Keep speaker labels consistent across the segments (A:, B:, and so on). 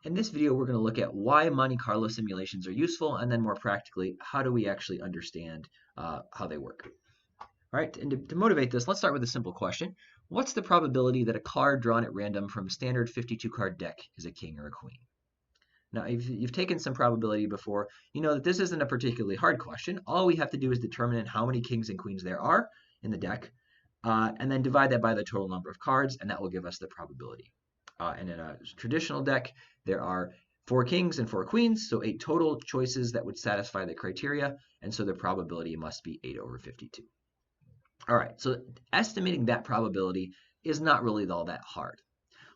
A: In this video, we're going to look at why Monte Carlo simulations are useful, and then more practically, how do we actually understand how they work. All right, and to motivate this, let's start with a simple question. What's the probability that a card drawn at random from a standard 52-card deck is a king or a queen? Now, if you've taken some probability before, you know that this isn't a particularly hard question. All we have to do is determine how many kings and queens there are in the deck, and then divide that by the total number of cards, and that will give us the probability. And in a traditional deck, there are 4 kings and 4 queens, so 8 total choices that would satisfy the criteria, and so the probability must be 8 over 52. All right, so estimating that probability is not really all that hard.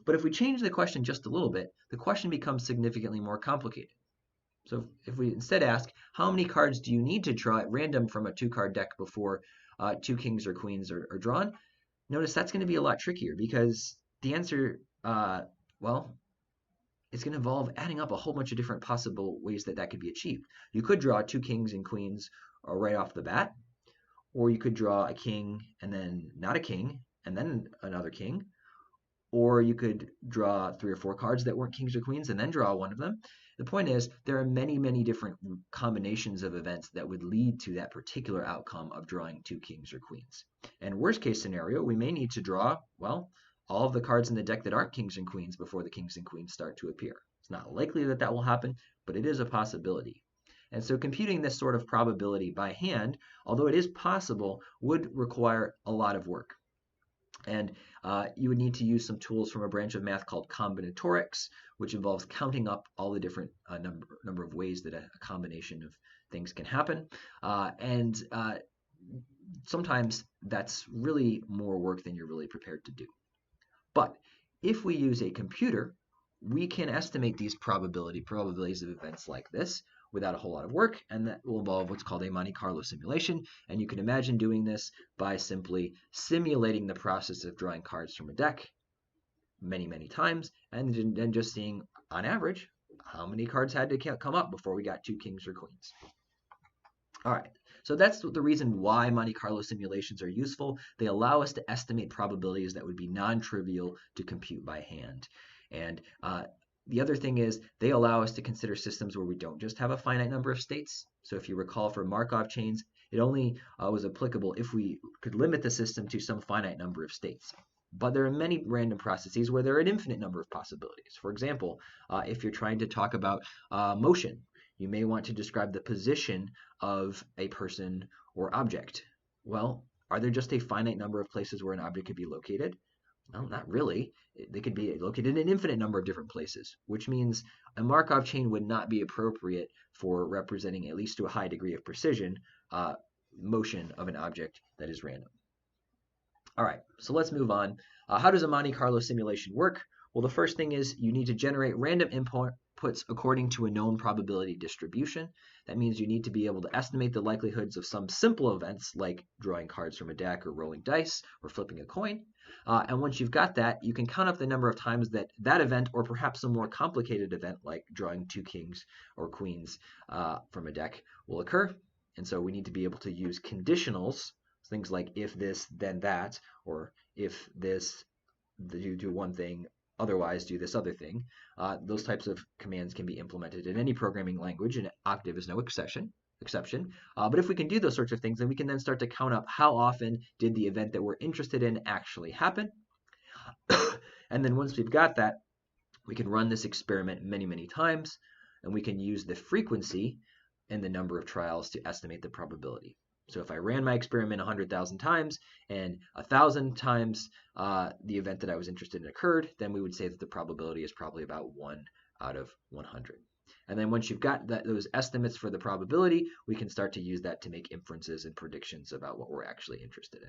A: But if we change the question just a little bit, the question becomes significantly more complicated. So if we instead ask, how many cards do you need to draw at random from a 2-card deck before 2 kings or queens are drawn? Notice that's going to be a lot trickier because the answer, well, it's going to involve adding up a whole bunch of different possible ways that could be achieved. You could draw 2 kings and queens right off the bat, or you could draw a king and then not a king and then another king, or you could draw 3 or 4 cards that weren't kings or queens and then draw one of them. The point is, there are many, many different combinations of events that would lead to that particular outcome of drawing 2 kings or queens. And worst case scenario, we may need to draw, well, all of the cards in the deck that aren't kings and queens before the kings and queens start to appear. It's not likely that that will happen, but it is a possibility. And so computing this sort of probability by hand, although it is possible, would require a lot of work. And you would need to use some tools from a branch of math called combinatorics, which involves counting up all the different number of ways that a combination of things can happen. Sometimes that's really more work than you're really prepared to do. But if we use a computer, we can estimate these probabilities of events like this without a whole lot of work, and that will involve what's called a Monte Carlo simulation. And you can imagine doing this by simply simulating the process of drawing cards from a deck many, many times, and then just seeing, on average, how many cards had to come up before we got 2 kings or queens. All right, so that's the reason why Monte Carlo simulations are useful. They allow us to estimate probabilities that would be non-trivial to compute by hand. And the other thing is they allow us to consider systems where we don't just have a finite number of states. So if you recall for Markov chains, it only was applicable if we could limit the system to some finite number of states. But there are many random processes where there are an infinite number of possibilities. For example, if you're trying to talk about motion, you may want to describe the position of a person or object. Well, are there just a finite number of places where an object could be located? Well, not really. They could be located in an infinite number of different places, which means a Markov chain would not be appropriate for representing, at least to a high degree of precision, motion of an object that is random. All right, so let's move on. How does a Monte Carlo simulation work? Well, the first thing is you need to generate random inputs according to a known probability distribution. That means you need to be able to estimate the likelihoods of some simple events like drawing cards from a deck or rolling dice or flipping a coin. And once you've got that, you can count up the number of times that that event, or perhaps a more complicated event like drawing 2 kings or queens from a deck, will occur. And so we need to be able to use conditionals, things like if this, then that, or if this, you do one thing, otherwise do this other thing. Those types of commands can be implemented in any programming language, and Octave is no exception. But if we can do those sorts of things, then we can then start to count up how often did the event that we're interested in actually happen. And then once we've got that, we can run this experiment many, many times, and we can use the frequency and the number of trials to estimate the probability. So if I ran my experiment 100,000 times and 1,000 times the event that I was interested in occurred, then we would say that the probability is probably about 1 out of 100. And then once you've got those estimates for the probability, we can start to use that to make inferences and predictions about what we're actually interested in.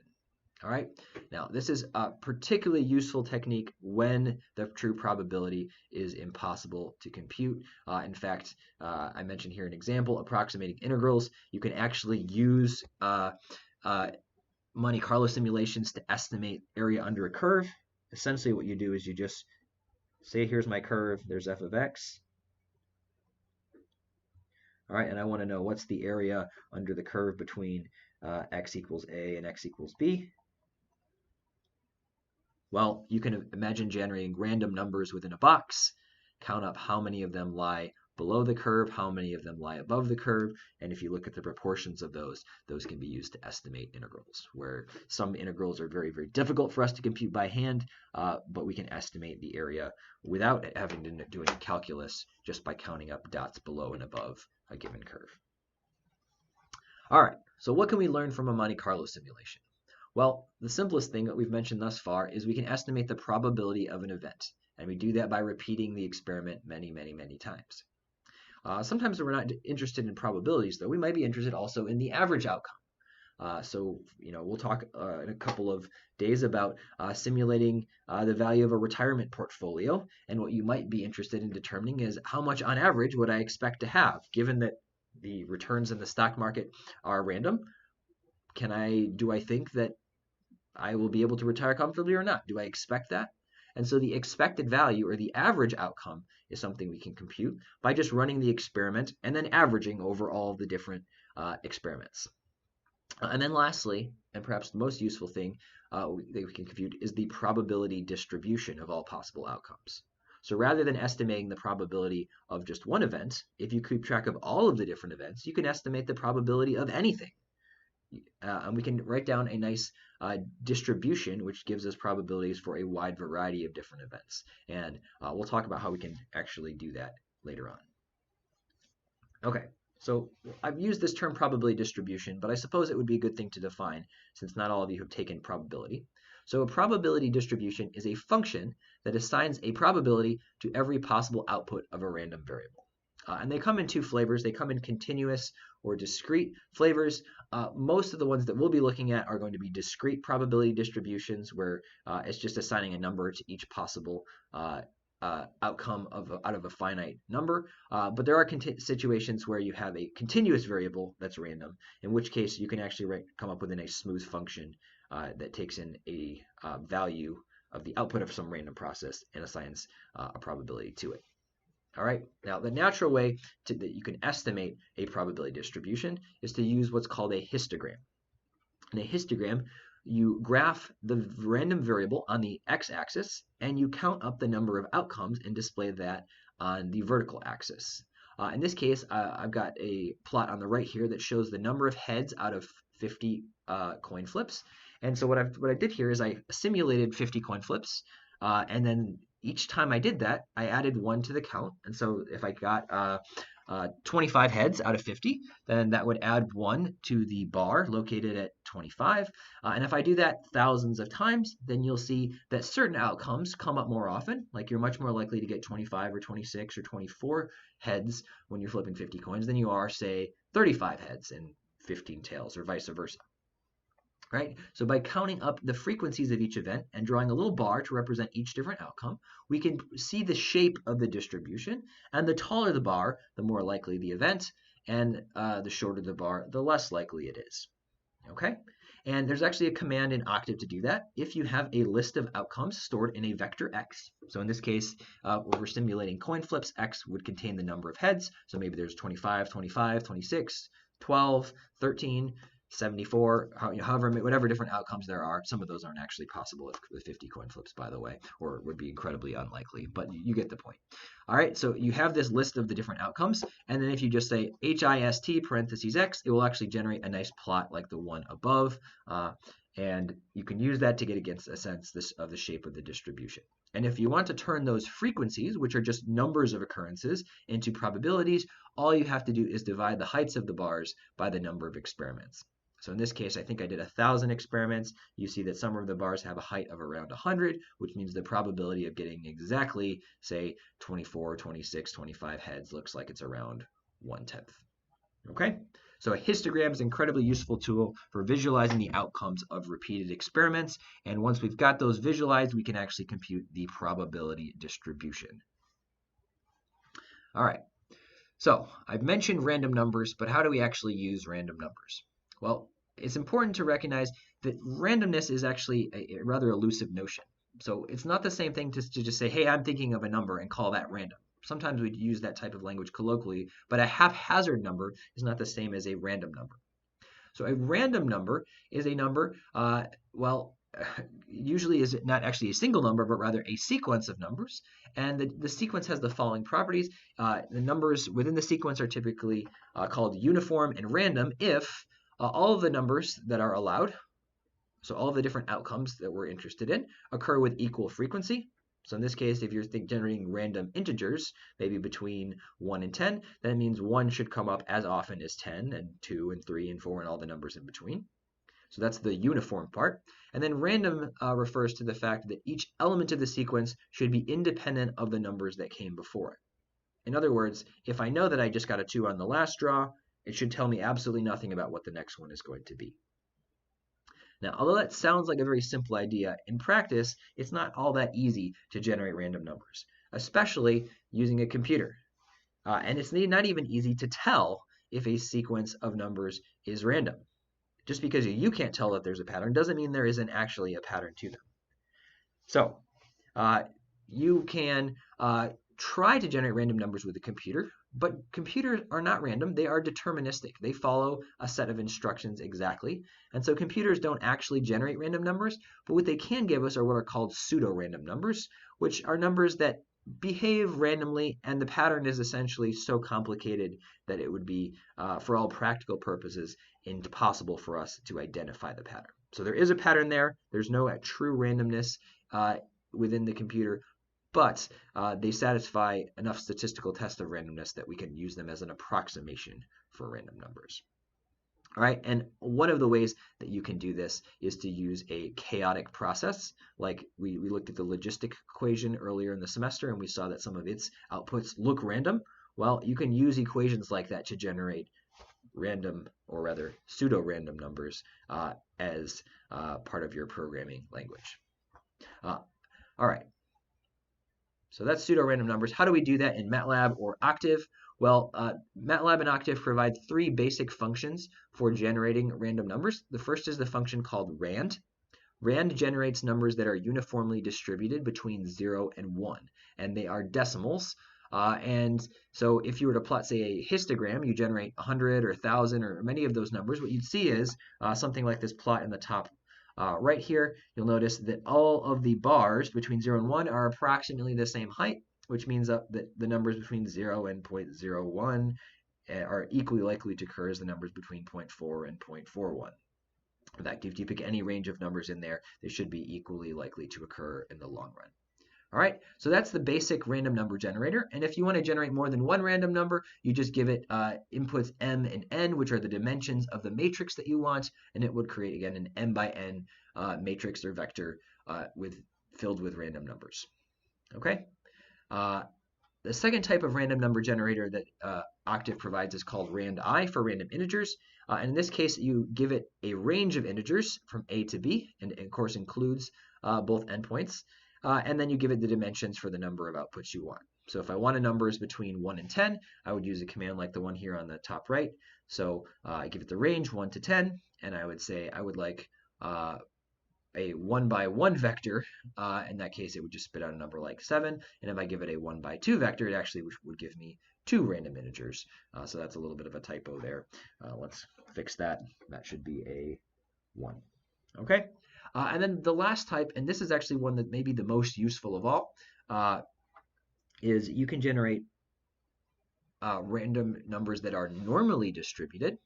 A: All right, now this is a particularly useful technique when the true probability is impossible to compute. In fact, I mentioned here an example, approximating integrals. You can actually use Monte Carlo simulations to estimate area under a curve. Essentially what you do is you just say, here's my curve, there's f of x. All right, and I want to know what's the area under the curve between x equals a and x equals b. Well, you can imagine generating random numbers within a box count up how many of them lie below the curve, how many of them lie above the curve, and if you look at the proportions of those can be used to estimate integrals, where some integrals are very, very difficult for us to compute by hand, but we can estimate the area without having to do any calculus, just by counting up dots below and above a given curve. All right, so what can we learn from a Monte Carlo simulation? Well, the simplest thing that we've mentioned thus far is we can estimate the probability of an event, and we do that by repeating the experiment many, many, many times. Sometimes we're not interested in probabilities, though. We might be interested also in the average outcome. We'll talk in a couple of days about simulating the value of a retirement portfolio. And what you might be interested in determining is how much on average would I expect to have, given that the returns in the stock market are random. Do I think that I will be able to retire comfortably or not? Do I expect that? And so the expected value, or the average outcome, is something we can compute by just running the experiment and then averaging over all the different experiments. And then lastly, and perhaps the most useful thing that we can compute, is the probability distribution of all possible outcomes. So rather than estimating the probability of just one event, if you keep track of all of the different events, you can estimate the probability of anything. And we can write down a nice distribution, which gives us probabilities for a wide variety of different events. And we'll talk about how we can actually do that later on. Okay, so I've used this term probability distribution, but I suppose it would be a good thing to define, since not all of you have taken probability. So a probability distribution is a function that assigns a probability to every possible output of a random variable. And they come in two flavors. They come in continuous or discrete flavors. Most of the ones that we'll be looking at are going to be discrete probability distributions, where it's just assigning a number to each possible outcome out of a finite number. But there are situations where you have a continuous variable that's random, in which case you can actually come up with a nice smooth function that takes in a value of the output of some random process and assigns a probability to it. All right, now the natural way that you can estimate a probability distribution is to use what's called a histogram. In a histogram, you graph the random variable on the x-axis, and you count up the number of outcomes and display that on the vertical axis. In this case, I've got a plot on the right here that shows the number of heads out of 50 coin flips. And so what I did here is I simulated 50 coin flips, and then each time I did that, I added 1 to the count. And so if I got 25 heads out of 50, then that would add 1 to the bar located at 25. And if I do that thousands of times, then you'll see that certain outcomes come up more often. Like you're much more likely to get 25 or 26 or 24 heads when you're flipping 50 coins than you are, say, 35 heads and 15 tails, or vice versa. Right? So by counting up the frequencies of each event and drawing a little bar to represent each different outcome, we can see the shape of the distribution. And the taller the bar, the more likely the event, and the shorter the bar, the less likely it is. Okay? And there's actually a command in Octave to do that. If you have a list of outcomes stored in a vector x, so in this case, when we're simulating coin flips, x would contain the number of heads. So maybe there's 25, 25, 26, 12, 13, 74, whatever different outcomes there are. Some of those aren't actually possible with 50 coin flips, by the way, or would be incredibly unlikely, but you get the point. All right, so you have this list of the different outcomes, and then if you just say HIST parentheses x, it will actually generate a nice plot like the one above, and you can use that to get against a sense of the shape of the distribution. And if you want to turn those frequencies, which are just numbers of occurrences, into probabilities, all you have to do is divide the heights of the bars by the number of experiments. So in this case, I think I did 1,000 experiments. You see that some of the bars have a height of around 100, which means the probability of getting exactly, say, 24, 26, 25 heads looks like it's around 1/10. Okay? So a histogram is an incredibly useful tool for visualizing the outcomes of repeated experiments. And once we've got those visualized, we can actually compute the probability distribution. All right. So I've mentioned random numbers, but how do we actually use random numbers? Well, it's important to recognize that randomness is actually a rather elusive notion. So it's not the same thing to just say, hey, I'm thinking of a number and call that random. Sometimes we use that type of language colloquially, but a haphazard number is not the same as a random number. So a random number is a number, well, usually is not actually a single number, but rather a sequence of numbers. And the sequence has the following properties. The numbers within the sequence are typically called uniform and random if all of the numbers that are allowed, so all of the different outcomes that we're interested in, occur with equal frequency. So in this case, if you're generating random integers, maybe between 1 and 10, that means 1 should come up as often as 10, and 2 and 3 and 4 and all the numbers in between. So that's the uniform part. And then random refers to the fact that each element of the sequence should be independent of the numbers that came before it. In other words, if I know that I just got a 2 on the last draw, it should tell me absolutely nothing about what the next one is going to be. Now, although that sounds like a very simple idea, in practice, it's not all that easy to generate random numbers, especially using a computer. And it's not even easy to tell if a sequence of numbers is random. Just because you can't tell that there's a pattern doesn't mean there isn't actually a pattern to them. So you can try to generate random numbers with a computer, but computers are not random. They are deterministic. They follow a set of instructions exactly. And so computers don't actually generate random numbers, but what they can give us are what are called pseudo-random numbers, which are numbers that behave randomly, and the pattern is essentially so complicated that it would be, for all practical purposes, impossible for us to identify the pattern. So there is a pattern there. There's no true randomness within the computer, but they satisfy enough statistical tests of randomness that we can use them as an approximation for random numbers. All right, and one of the ways that you can do this is to use a chaotic process. Like we looked at the logistic equation earlier in the semester, and we saw that some of its outputs look random. Well, you can use equations like that to generate random, or rather pseudo-random numbers as part of your programming language. All right, so that's pseudo-random numbers. How do we do that in MATLAB or Octave? Well, MATLAB and Octave provide 3 basic functions for generating random numbers. The first is the function called rand. Rand generates numbers that are uniformly distributed between 0 and 1, and they are decimals. And so if you were to plot, say, a histogram, you generate 100 or 1,000 or many of those numbers. What you'd see is something like this plot in the top right here. You'll notice that all of the bars between 0 and 1 are approximately the same height, which means that the numbers between 0 and 0.01 are equally likely to occur as the numbers between 0.4 and 0.41. In fact, if you pick any range of numbers in there, they should be equally likely to occur in the long run. All right, so that's the basic random number generator. And if you want to generate more than one random number, you just give it inputs m and n, which are the dimensions of the matrix that you want, and it would create, again, an m by n matrix or vector filled with random numbers. Okay. The second type of random number generator that Octave provides is called randi for random integers. And in this case, you give it a range of integers from a to b, and of course includes both endpoints. And then you give it the dimensions for the number of outputs you want. So if I wanted numbers between 1 and 10, I would use a command like the one here on the top right. So I give it the range 1 to 10, and I would say I would like a 1 by 1 vector. In that case, it would just spit out a number like 7. And if I give it a 1 by 2 vector, it actually would give me 2 random integers. So that's a little bit of a typo there. Let's fix that. That should be a 1. Okay. And then the last type, and this is actually one that may be the most useful of all, is you can generate random numbers that are normally distributed.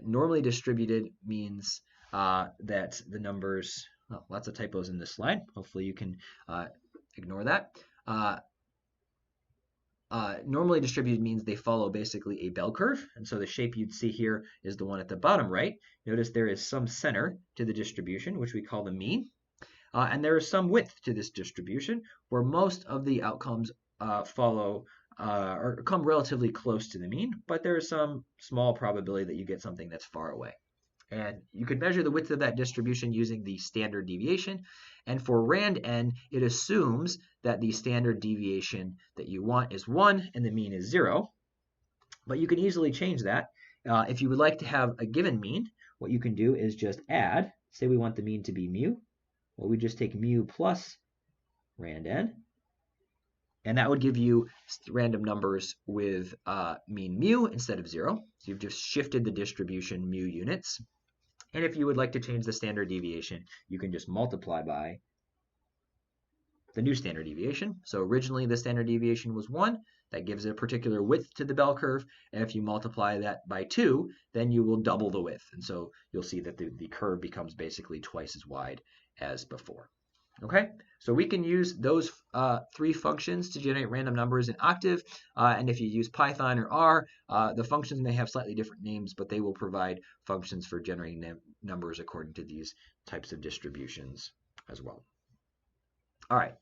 A: Normally distributed means that the numbers, well, lots of typos in this slide. Hopefully you can ignore that. Normally distributed means they follow basically a bell curve, and so the shape you'd see here is the one at the bottom right. Notice there is some center to the distribution, which we call the mean, and there is some width to this distribution, where most of the outcomes follow or come relatively close to the mean, but there is some small probability that you get something that's far away. And you could measure the width of that distribution using the standard deviation. And for rand n, it assumes that the standard deviation that you want is 1 and the mean is 0. But you can easily change that. If you would like to have a given mean, what you can do is just add. Say we want the mean to be mu. Well, we just take mu plus rand n. And that would give you random numbers with mean mu instead of 0. So you've just shifted the distribution mu units. And if you would like to change the standard deviation, you can just multiply by the new standard deviation. So originally the standard deviation was 1. That gives it a particular width to the bell curve. And if you multiply that by 2, then you will double the width. And so you'll see that the curve becomes basically twice as wide as before. Okay, so we can use those 3 functions to generate random numbers in Octave. And if you use Python or R, the functions may have slightly different names, but they will provide functions for generating numbers according to these types of distributions as well. All right.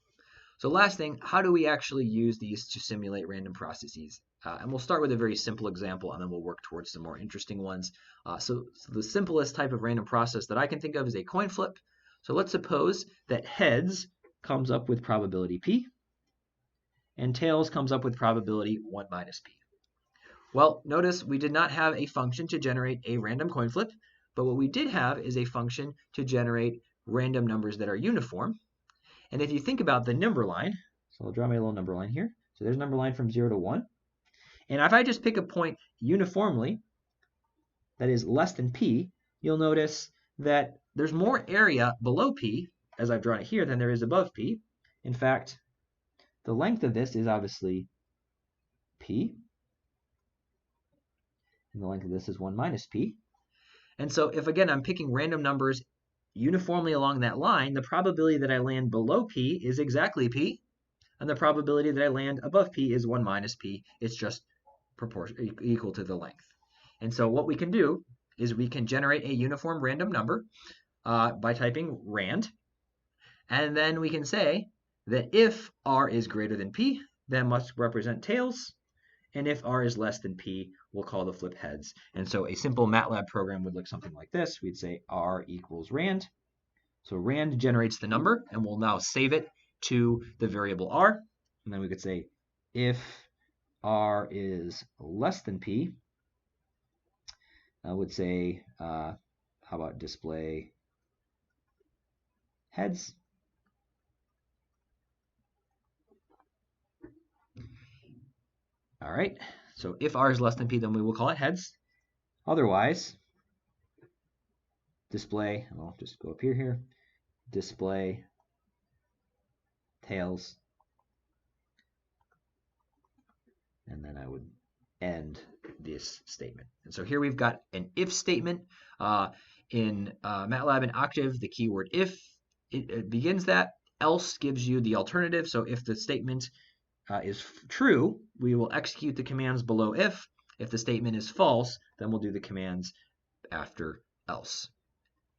A: So last thing, how do we actually use these to simulate random processes? And we'll start with a very simple example, and then we'll work towards some more interesting ones. So the simplest type of random process that I can think of is a coin flip. So let's suppose that heads comes up with probability p, and tails comes up with probability 1 minus p. Well, notice we did not have a function to generate a random coin flip, but what we did have is a function to generate random numbers that are uniform. And if you think about the number line, so I'll draw my little number line here. So there's a number line from 0 to 1. And if I just pick a point uniformly that is less than p, you'll notice that there's more area below p, as I've drawn it here, than there is above p. In fact, the length of this is obviously p, and the length of this is 1 minus p. And so if, again, I'm picking random numbers uniformly along that line, the probability that I land below p is exactly p, and the probability that I land above p is 1 minus p. It's just equal to the length. And so what we can do is we can generate a uniform random number by typing rand, and then we can say that if r is greater than p, that must represent tails, and if r is less than p, we'll call the flip heads. And so a simple MATLAB program would look something like this. We'd say r equals rand. So rand generates the number, and we'll now save it to the variable r. And then we could say if r is less than p, I would say, how about display heads? All right, so if r is less than p, then we will call it heads. Otherwise, display, I'll just go up here, display tails, and then I would end this statement. And so here we've got an if statement. In MATLAB and Octave, the keyword if, it begins that, else gives you the alternative. So if the statement is true, we will execute the commands below if. If the statement is false, then we'll do the commands after else.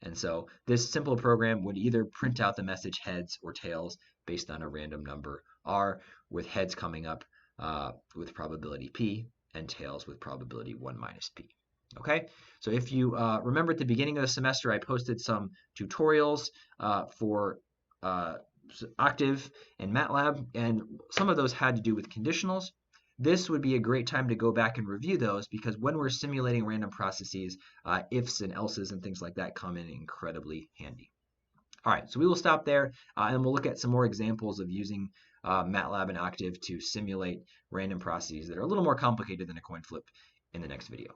A: And so this simple program would either print out the message heads or tails based on a random number r, with heads coming up with probability p and tails with probability 1 minus p. Okay, so if you remember at the beginning of the semester, I posted some tutorials for Octave and MATLAB, and some of those had to do with conditionals. This would be a great time to go back and review those, because when we're simulating random processes, ifs and elses and things like that come in incredibly handy. All right, so we will stop there, and we'll look at some more examples of using MATLAB and Octave to simulate random processes that are a little more complicated than a coin flip in the next video.